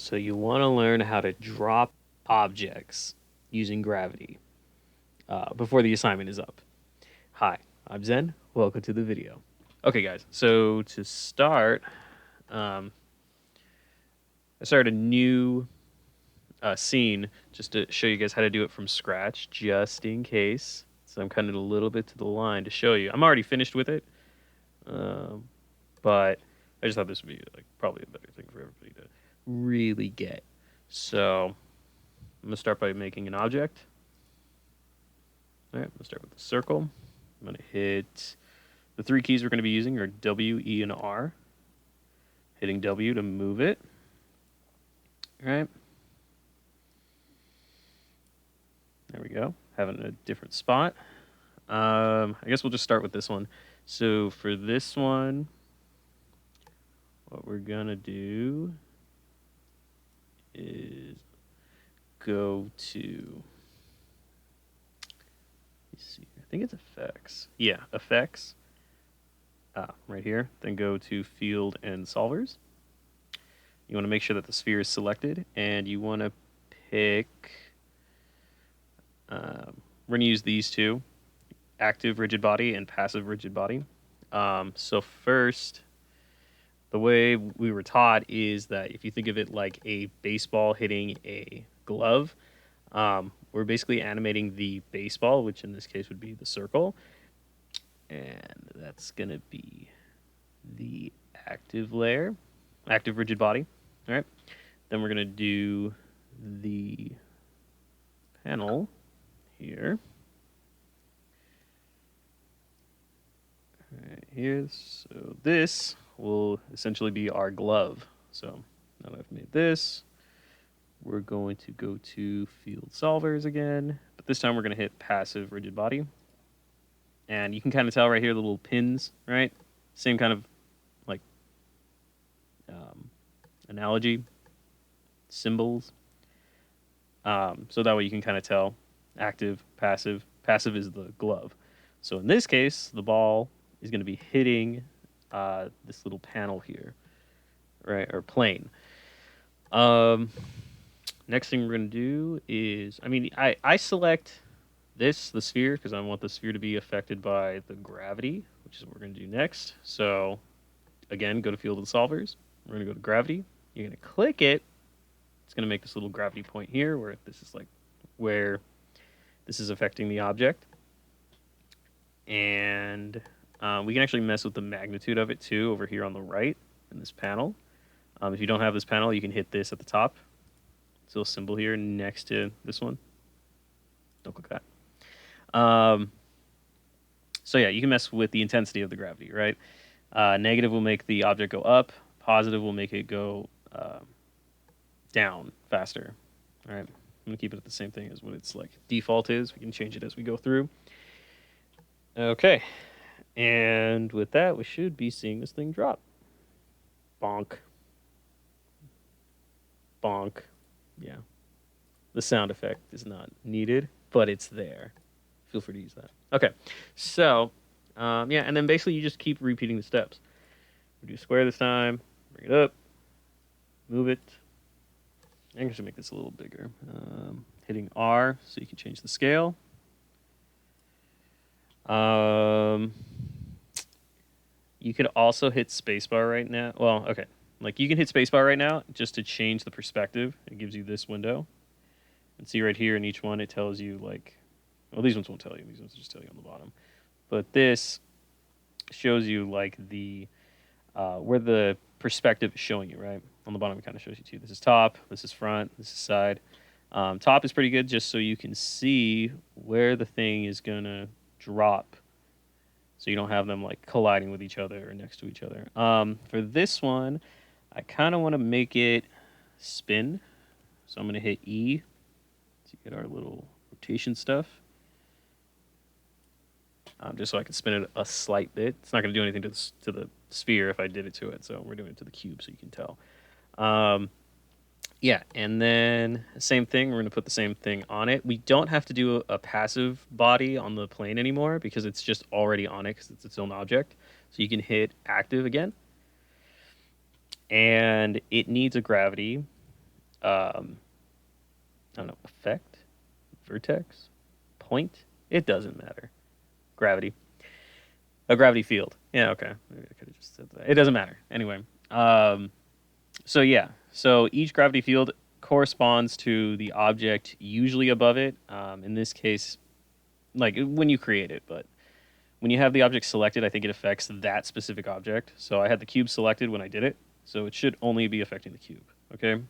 So you want to learn how to drop objects using gravity before the assignment is up. Hi, I'm Zen. Welcome to the video. Okay, guys. So to start, um, I started a new scene just to show you guys how to do it from scratch, just in case. So I'm cutting it a little bit to the line to show you. I'm already finished with it, um, but I just thought this would be like probably a better thing for everybody to really get. So I'm gonna start by making an object. All right, let's start with the circle. I'm going to hit the three keys we're going to be using are W, E, and R. Hitting W to move it. All right. There we go. Having a different spot. I guess we'll just start with this one. So for this one, what we're going to do is go to, let's see, I think it's effects. Yeah, effects. Right here. Then go to field and solvers. You want to make sure that the sphere is selected, and you want to pick. We're going to use these two: active rigid body and passive rigid body. So first, the way we were taught is that if you think of it like a baseball hitting a glove, we're basically animating the baseball, which in this case would be the circle, and that's going to be the active layer, active rigid body. All right. Then we're going to do the panel here. Right here. So this will essentially be our glove. So now that I've made this, we're going to go to field solvers again, but this time we're going to hit passive rigid body. And you can kind of tell right here the little pins, right? Same kind of like analogy, symbols. So that way you can kind of tell active, passive. Passive is the glove. So in this case, the ball is going to be hitting this little panel here, right, or plane. Next thing we're going to do is, I select this, the sphere, because I want the sphere to be affected by the gravity, which is what we're going to do next. So again, go to field and solvers. We're going to go to gravity. You're going to click it. It's going to make this little gravity point here where this is like where this is affecting the object. And we can actually mess with the magnitude of it too over here on the right in this panel. If you don't have this panel, you can hit this at the top. This little symbol here next to this one. Don't click that. So yeah, you can mess with the intensity of the gravity, right? Negative will make the object go up. Positive will make it go down faster. All right, I'm gonna keep it at the same thing as what its like default is. We can change it as we go through. Okay, and with that, we should be seeing this thing drop. Bonk. Bonk. Yeah. The sound effect is not needed, but it's there. Feel free to use that. Okay, so yeah, and then basically you just keep repeating the steps. We do square this time, bring it up, move it. I'm going to make this a little bigger. Hitting R so you can change the scale. You could also hit spacebar right now. Well, okay. Like you can hit spacebar right now just to change the perspective. It gives you this window. And see right here in each one, it tells you like, well, these ones won't tell you. These ones just tell you on the bottom. But this shows you like the where the perspective is showing you, right? On the bottom, it kind of shows you too. This is top, this is front, this is side. Top is pretty good just so you can see where the thing is going to drop so you don't have them like colliding with each other or next to each other. For this one, I kind of want to make it spin. So I'm going to hit E to get our little rotation stuff. Just so I can spin it a slight bit. It's not going to do anything to the sphere if I did it to it, so we're doing it to the cube so you can tell. Yeah, and then same thing, we're going to put the same thing on it. We don't have to do a passive body on the plane anymore because it's just already on it because it's its own object. So you can hit active again. And it needs a gravity. I don't know, effect, vertex, point. It doesn't matter. Gravity. A gravity field. Yeah, okay. Maybe I could have just said that. It doesn't matter. Anyway. So yeah. So each gravity field corresponds to the object usually above it. In this case, like when you create it, but when you have the object selected, I think it affects that specific object. So I had the cube selected when I did it, so it should only be affecting the cube. Okay.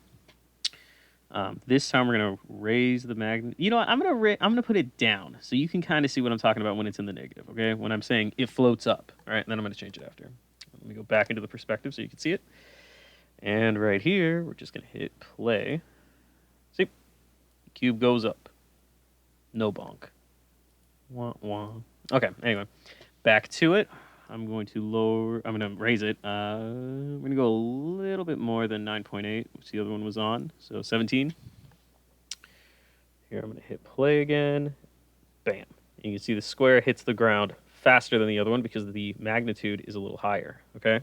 This time we're gonna raise the magnet. You know what? I'm gonna put it down so you can kind of see what I'm talking about when it's in the negative. Okay, when I'm saying it floats up. All right, and then I'm gonna change it after. Let me go back into the perspective so you can see it. And right here, we're just gonna hit play. See, the cube goes up. No bonk. Wah wah. Okay. Anyway, back to it. I'm going to lower. I'm going to raise it. We're going to go a little bit more than 9.8, which the other one was on. So 17. Here I'm going to hit play again. Bam. And you can see the square hits the ground faster than the other one because the magnitude is a little higher. Okay.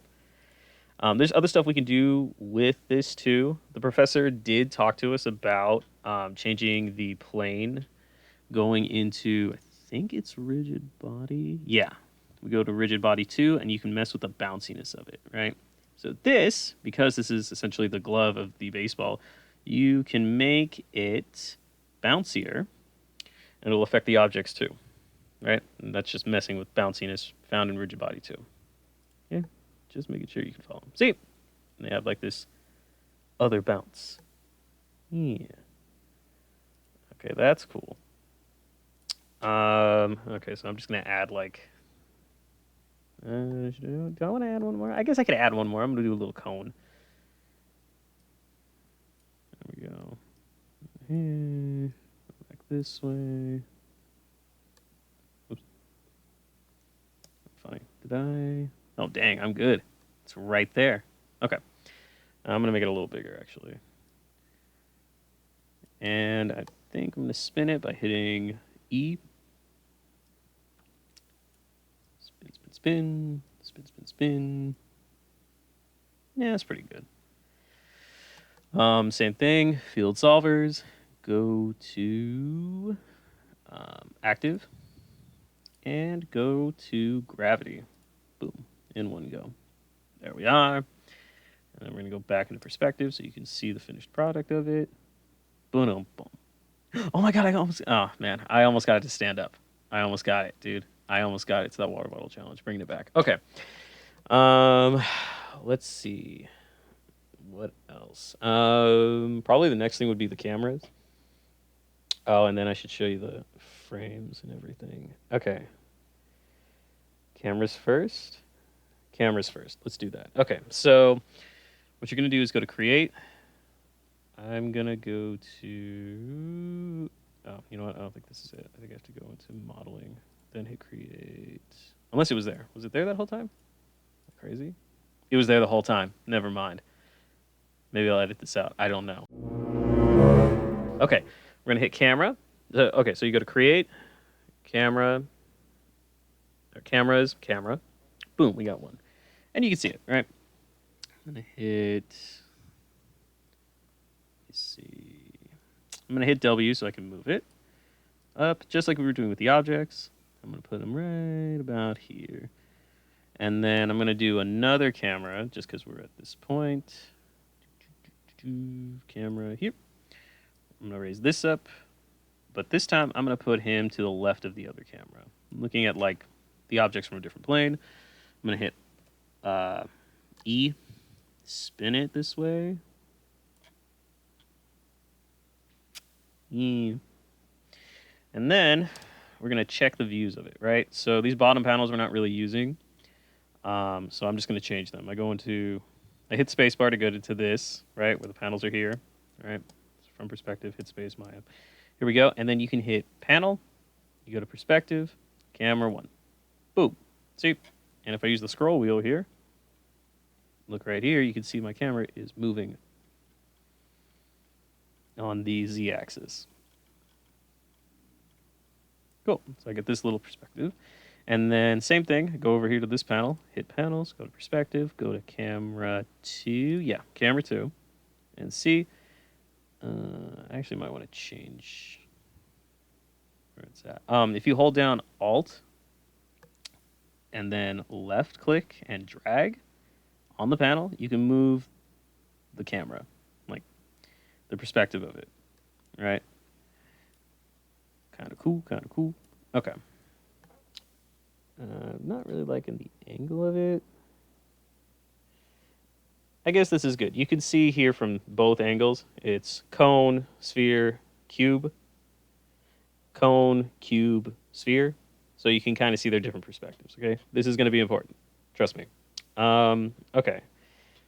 There's other stuff we can do with this too. The professor did talk to us about changing the plane going into, I think it's rigid body. Yeah, we go to rigid body 2 and you can mess with the bounciness of it, right? So this, because this is essentially the glove of the baseball, you can make it bouncier and it'll affect the objects too, right? And that's just messing with bounciness found in rigid body 2. Yeah, just making sure you can follow them. See? And they have like this other bounce. Yeah. Okay, that's cool. Okay, so I'm just gonna add like. Do I want to add one more? I guess I could add one more. I'm gonna do a little cone. There we go. Here, back this way. Oops. Funny. Did I? Oh dang, I'm good. It's right there. Okay. I'm gonna make it a little bigger actually. And I think I'm gonna spin it by hitting E. Spin, spin, spin, spin. Yeah, that's pretty good. Same thing, field solvers. Go to active and go to gravity. Boom, in one go. There we are. And then we're gonna go back into perspective so you can see the finished product of it. Boom, boom. Oh my god, oh man, I almost got it to stand up. I almost got it, dude. I almost got it. It's that water bottle challenge. Bringing it back. Okay. Let's see. What else? Probably the next thing would be the cameras. Oh, and then I should show you the frames and everything. Okay. Cameras first. Cameras first. Let's do that. Okay. So what you're gonna do is go to create. I'm gonna go to. Oh, you know what? I don't think this is it. I think I have to go into modeling. Then hit create. Unless it was there. Was it there that whole time? Crazy? It was there the whole time. Never mind. Maybe I'll edit this out. I don't know. Okay, we're going to hit camera. Okay, so you go to create, camera, or cameras, camera. Boom, we got one. And you can see it, right? I'm going to hit, let's see. I'm going to hit W so I can move it up, just like we were doing with the objects. I'm going to put them right about here. And then I'm going to do another camera, just because we're at this point. Camera here. I'm going to raise this up. But this time, I'm going to put him to the left of the other camera. I'm looking at, like, the objects from a different plane. I'm going to hit E. Spin it this way. E. And then we're going to check the views of it, right? So these bottom panels we're not really using. So I'm just going to change them. I hit spacebar to go to this, right, where the panels are here, right? So from perspective, hit space, Maya. Here we go. And then you can hit panel. You go to perspective, camera 1. Boom. See? And if I use the scroll wheel here, look right here, you can see my camera is moving on the Z-axis. Cool. So I get this little perspective. And then same thing, go over here to this panel, hit panels, go to perspective, go to camera 2. Yeah, camera 2. And see, I actually might want to change where it's at. If you hold down Alt and then left click and drag on the panel, you can move the camera, like the perspective of it, right? Kind of cool, kind of cool. Okay. Not really liking the angle of it. I guess this is good. You can see here from both angles. It's cone, sphere, cube, cone, cube, sphere. So you can kind of see their different perspectives, okay? This is going to be important. Trust me. Okay.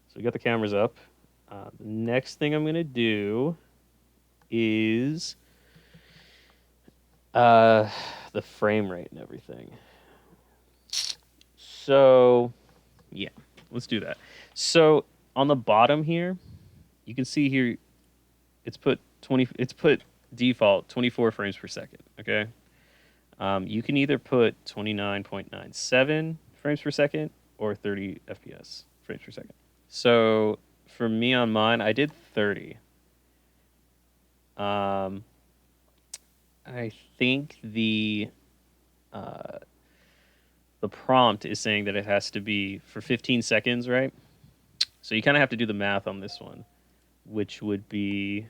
So we got the cameras up. The next thing I'm going to do is the frame rate and everything. So, yeah, let's do that. So on the bottom here, you can see here it's put default 24 frames per second. Okay, you can either put 29.97 frames per second or 30 FPS frames per second. So for me on mine, I did 30. I think the prompt is saying that it has to be for 15 seconds, right? So you kind of have to do the math on this one, which would be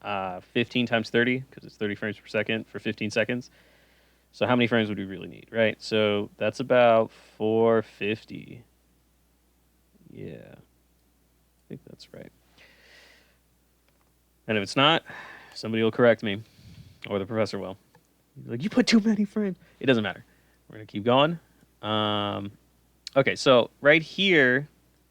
15 times 30, because it's 30 frames per second for 15 seconds. So how many frames would we really need, right? So that's about 450. Yeah, I think that's right. And if it's not, somebody will correct me, or the professor will. He's like, you put too many frames. It doesn't matter. We're going to keep going. Okay, so right here,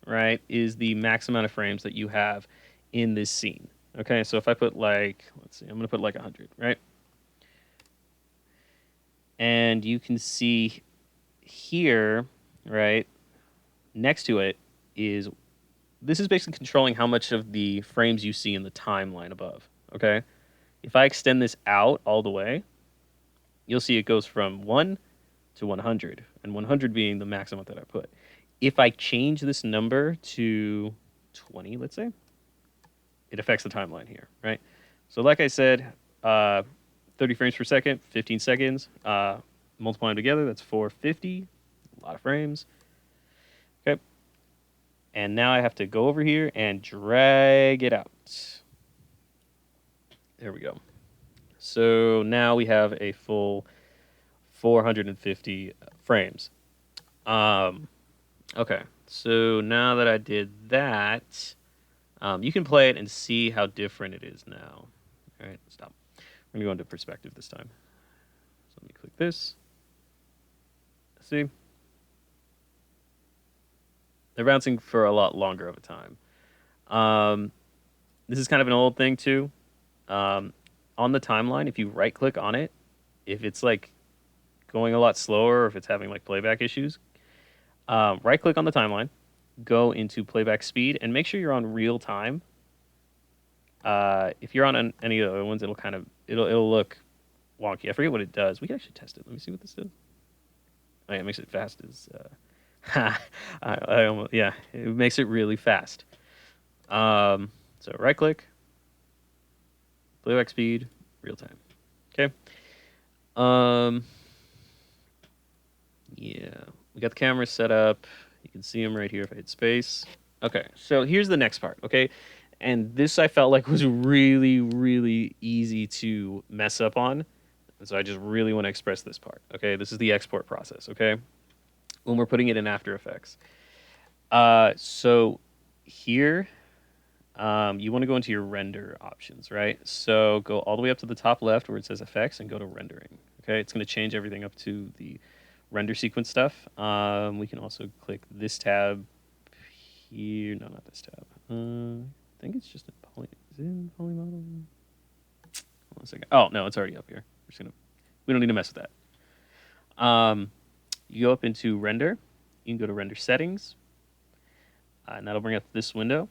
right, is the max amount of frames that you have in this scene. Okay, so if I put like, let's see, I'm going to put like 100, right? And you can see here, right, next to it is, this is basically controlling how much of the frames you see in the timeline above, okay? If I extend this out all the way, you'll see it goes from 1 to 100, and 100 being the maximum that I put. If I change this number to 20, let's say, it affects the timeline here, right? So like I said, 30 frames per second, 15 seconds. Multiply them together, that's 450. A lot of frames. Okay. And now I have to go over here and drag it out. There we go. So now we have a full 450 frames. Okay, so now that I did that, you can play it and see how different it is now. All right, stop. We're gonna go into perspective this time. So let me click this. See? They're bouncing for a lot longer of a time. This is kind of an old thing too. On the timeline, if you right click on it, if it's like going a lot slower or if it's having like playback issues, right click on the timeline, go into playback speed, and make sure you're on real time. If you're on any of the other ones, it'll look wonky. I forget what it does. We can actually test it. Let me see what this does. Oh, yeah, it makes it fast as I almost, yeah, it makes it really fast. So right click, playback speed, real time. Okay. Yeah, we got the cameras set up. You can see them right here if I hit space. Okay, so here's the next part, okay? And this I felt like was really, really easy to mess up on. And so I just really want to express this part, okay? This is the export process, okay? When we're putting it in After Effects. So here, you want to go into your render options, right? So go all the way up to the top left where it says Effects and go to Rendering, okay? It's going to change everything up to the render sequence stuff. We can also click this tab here. No, not this tab. I think it's just in poly. Is it in poly model? Hold on a second. Oh no, it's already up here. We don't need to mess with that. You go up into render. You can go to render settings, and that'll bring up this window.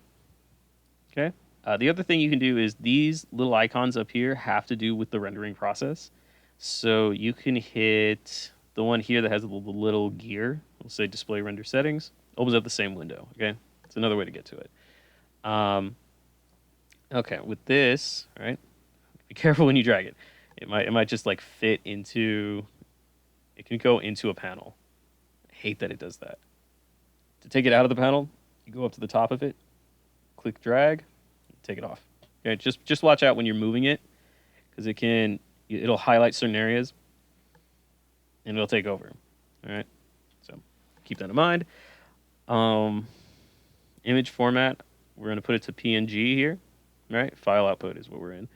Okay. The other thing you can do is these little icons up here have to do with the rendering process. So you can hit the one here that has the little gear. We'll say display render settings. Opens up the same window. Okay. It's another way to get to it. Okay, with this, all right, be careful when you drag it. It might just like fit into. It can go into a panel. I hate that it does that. To take it out of the panel, you go up to the top of it, click drag, take it off. Okay, just watch out when you're moving it because it'll highlight certain areas and it'll take over. All right, so keep that in mind. Um, Image format, we're gonna put it to PNG here. All right, file output is what we're in.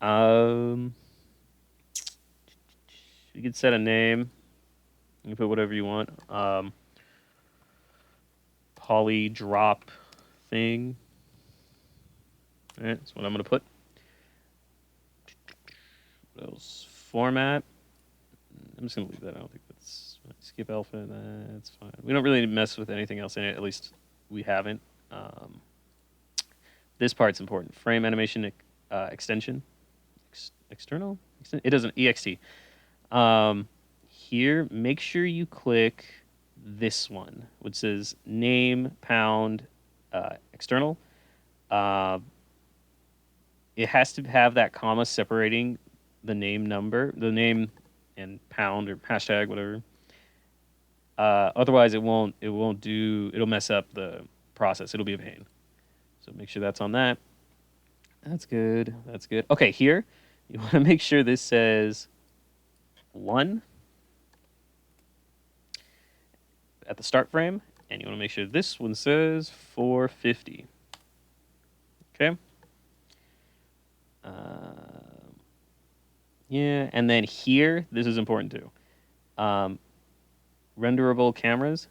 Um, you can set a name. You can put whatever you want. Poly drop thing. All right, that's what I'm gonna put. What else? Format. I'm just gonna leave that. I don't think that's skip alpha. That's fine. We don't really mess with anything else in it. At least we haven't. Um, this part's important. Frame animation extension. External. It doesn't ext. Here, make sure you click this one, which says name pound external. Uh, it has to have that comma separating the name and pound or hashtag, whatever. Otherwise, it'll mess up the process. It'll be a pain. So make sure that's on that. That's good. That's good. Okay, here, you want to make sure this says 1 at the start frame, and you want to make sure this one says 450. Okay. Yeah, and then here, this is important too. Renderable cameras,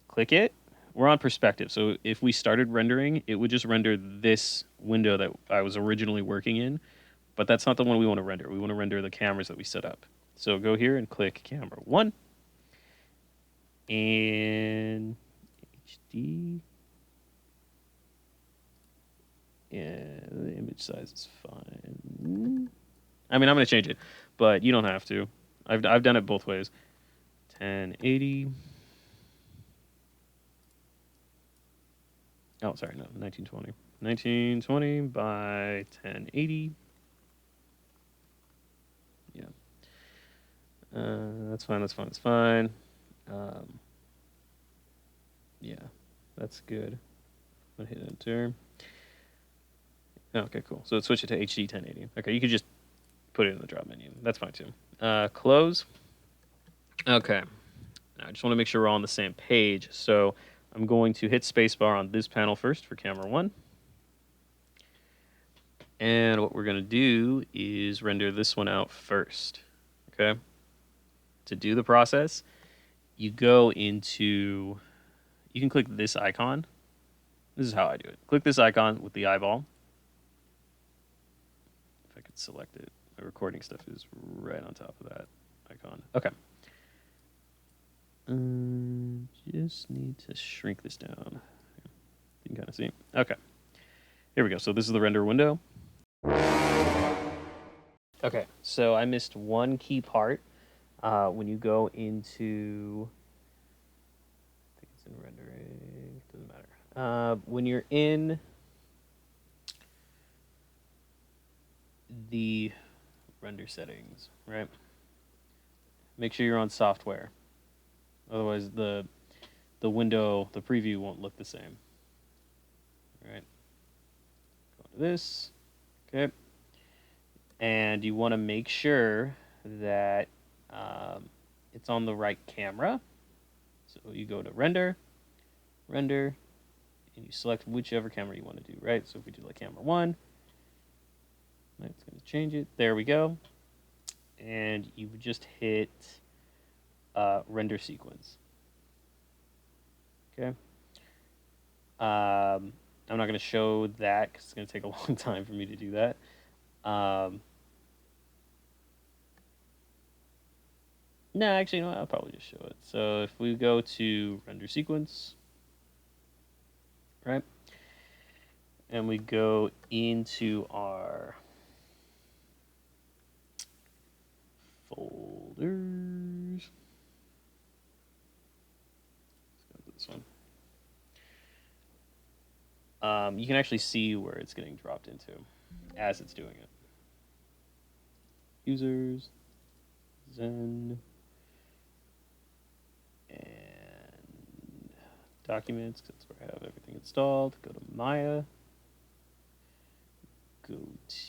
click it. We're on perspective, so if we started rendering, it would just render this window that I was originally working in, but that's not the one we want to render. We want to render the cameras that we set up. So go here and click camera 1, and HD. Yeah, the image size is fine. I mean, I'm going to change it, but you don't have to. I've done it both ways. 1080. Oh, sorry, no, 1920. 1920 by 1080. Yeah. That's fine, that's fine, that's fine. Yeah, that's good. I'm going to hit enter. Okay, cool. So switch it to HD 1080. Okay, you could just put it in the drop menu. That's fine too. Close. Okay. Now, I just want to make sure we're all on the same page. So I'm going to hit spacebar on this panel first for camera 1. And what we're going to do is render this one out first. Okay. To do the process, you go into, you can click this icon. This is how I do it. Click this icon with the eyeball. If I could select it. My recording stuff is right on top of that icon. Okay. Just need to shrink this down. You can kind of see. Okay. Here we go. So this is the render window. Okay. So I missed one key part. When you go into, I think it's in rendering. Doesn't matter. When you're in the render settings, right? Make sure you're on software. Otherwise, the window, the preview won't look the same. All right. Go to this. Okay. And you want to make sure that it's on the right camera. So you go to render, and you select whichever camera you want to do, right? So if we do like camera 1, right, it's going to change it. There we go. And you would just hit render sequence. Okay. I'm not going to show that because it's going to take a long time for me to do that. No, actually, no, I'll probably just show it. So if we go to render sequence, right, and we go into our folders, let's go to this one. you can actually see where it's getting dropped into as it's doing it. Users, Zen, and documents, because that's where I have everything installed. Go to Maya. Go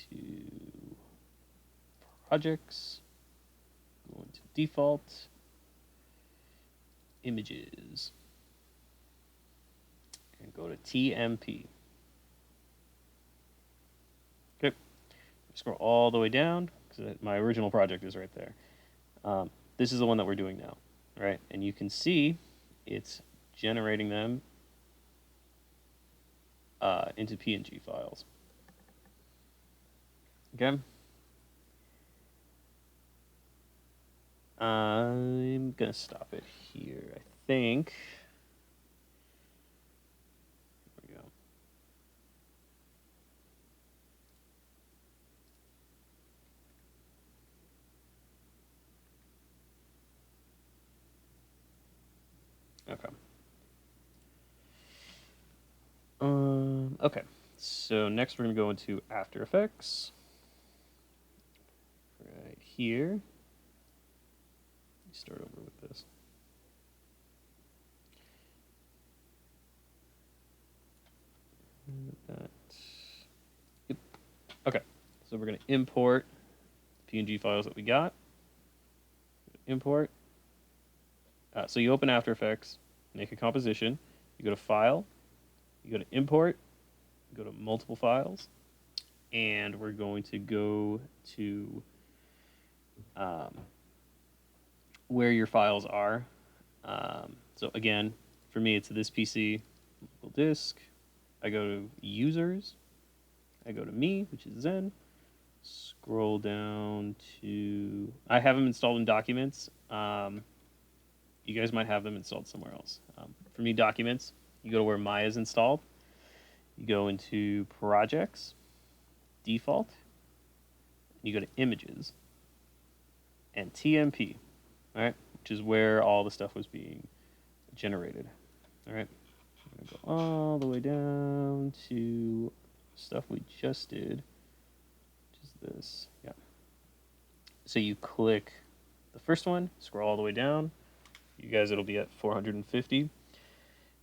to projects. Go into default. Images. And go to TMP. Okay. Scroll all the way down, because my original project is right there. This is the one that we're doing now, right? And you can see it's generating them into PNG files. Okay. I'm gonna stop it here, I think. There we go. Okay. Okay. So next we're gonna go into After Effects. Right here. Start over with this. That. Yep. Okay. So we're gonna import PNG files that we got. Import. So you open After Effects, make a composition. You go to File. You go to Import. You go to Multiple Files, and we're going to go to where your files are. So again, for me, it's this PC, local disk. I go to Users. I go to Me, which is Zen. Scroll down to. I have them installed in Documents. You guys might have them installed somewhere else. For me, Documents. You go to where Maya is installed. You go into Projects, Default. You go to Images, and TMP. All right, which is where all the stuff was being generated. All right, I'm gonna go all the way down to stuff we just did, which is this. Yeah. So you click the first one, scroll all the way down. You guys, it'll be at 450.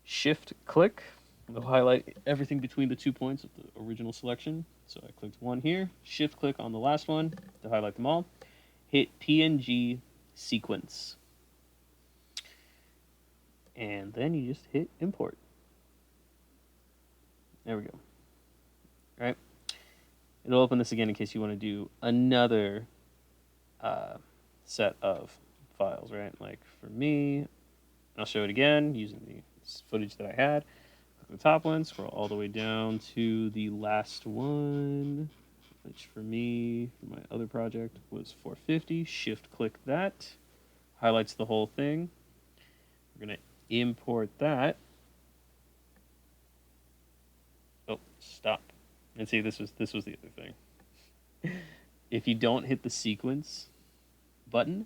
Shift click. It'll highlight everything between the 2 points of the original selection. So I clicked one here. Shift click on the last one to highlight them all. Hit PNG sequence. And then you just hit import. There we go. All right. It'll open this again in case you want to do another set of files, right? Like for me, I'll show it again using the footage that I had. Click the top one, scroll all the way down to the last one, which for me, for my other project, was 450. Shift click that, highlights the whole thing. We're going to import that. Oh, stop. And see, this was the other thing. If you don't hit the sequence button,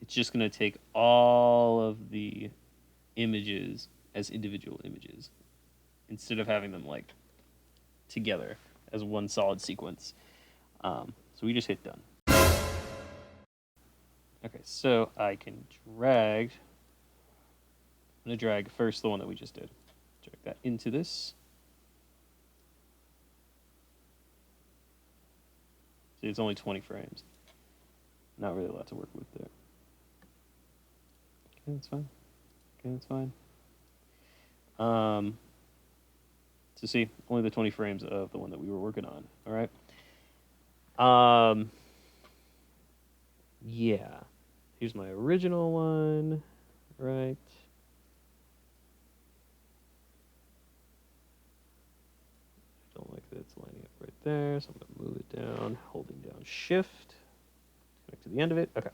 it's just going to take all of the images as individual images instead of having them like together as one solid sequence. So we just hit done. Okay, so I can drag. I'm going to drag first the one that we just did. Drag that into this. See, it's only 20 frames. Not really a lot to work with there. Okay, that's fine. Okay, that's fine. So see, only the 20 frames of the one that we were working on. All right. Yeah. Here's my original one. Right. I don't like that it's lining up right there, so I'm gonna move it down, holding down Shift. Connect to the end of it. Okay.